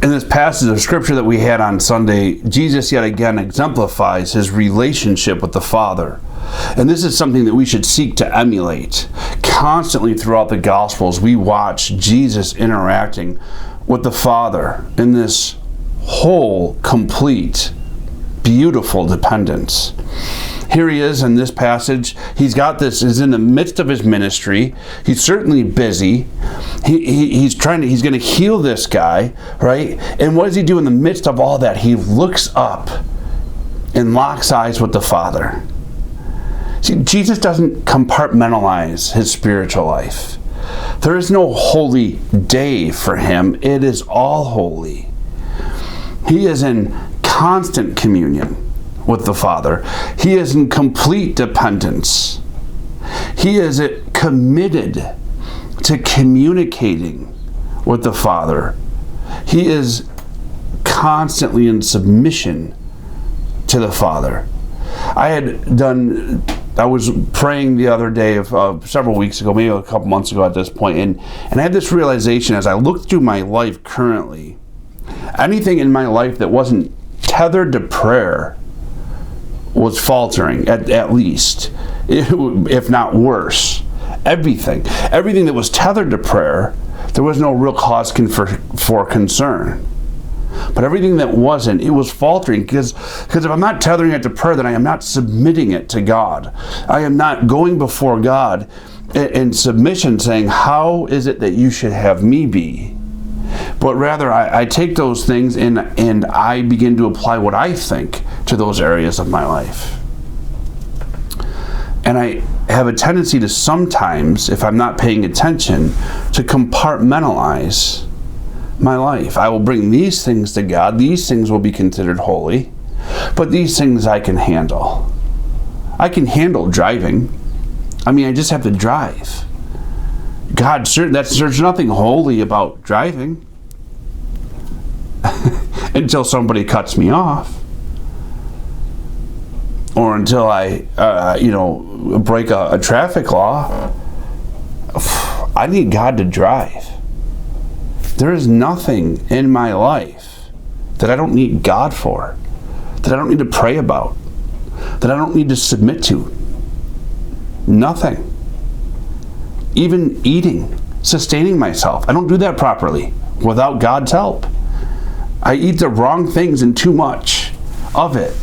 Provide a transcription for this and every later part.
In this passage of scripture that we had on Sunday, Jesus yet again exemplifies his relationship with the Father. And this is something that we should seek to emulate. Constantly throughout the Gospels, we watch Jesus interacting with the Father in this whole, complete, beautiful dependence. Here he is in this passage. He's in the midst of his ministry. He's certainly busy. He's going to heal this guy, right? And what does he do in the midst of all that? He looks up and locks eyes with the Father. See, Jesus doesn't compartmentalize his spiritual life. There is no holy day for him. It is all holy. He is in constant communion with the Father. He is in complete dependence. He is committed to communicating with the Father. He is constantly in submission to the Father. I was praying the other day of several weeks ago, maybe a couple months ago at this point, and I had this realization as I looked through my life currently. Anything in my life that wasn't tethered to prayer was faltering, at least, if not worse. Everything that was tethered to prayer, there was no real cause for concern. But everything that wasn't, it was faltering, because if I'm not tethering it to prayer, then I am not submitting it to God. I am not going before God in submission saying, how is it that you should have me be? But rather, I take those things and I begin to apply what I think to those areas of my life. And I have a tendency to sometimes, if I'm not paying attention, to compartmentalize my life. I will bring these things to God. These things will be considered holy. But these things I can handle. I can handle driving. I just have to drive. There's nothing holy about driving until somebody cuts me off, or until I, break a traffic law. I need God to drive. There is nothing in my life that I don't need God for, that I don't need to pray about, that I don't need to submit to. Nothing. Even eating, sustaining myself. I don't do that properly without God's help. I eat the wrong things and too much of it.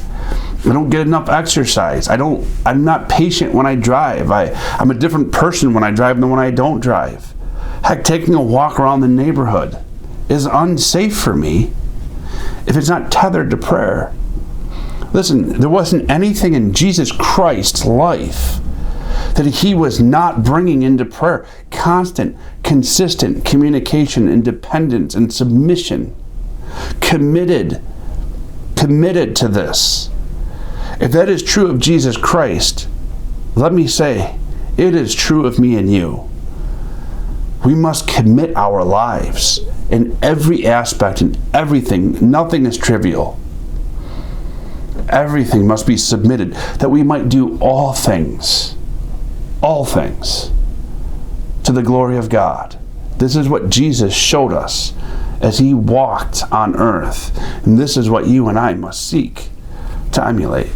I don't get enough exercise. I'm not patient when I drive. I'm a different person when I drive than when I don't drive. Heck, taking a walk around the neighborhood is unsafe for me if it's not tethered to prayer. Listen, there wasn't anything in Jesus Christ's life that he was not bringing into prayer. Constant, consistent communication and dependence and submission. Committed to this. If that is true of Jesus Christ, let me say, it is true of me and you. We must commit our lives in every aspect and everything. Nothing is trivial. Everything must be submitted, that we might do all things to the glory of God. This is what Jesus showed us as he walked on earth. And this is what you and I must seek to emulate.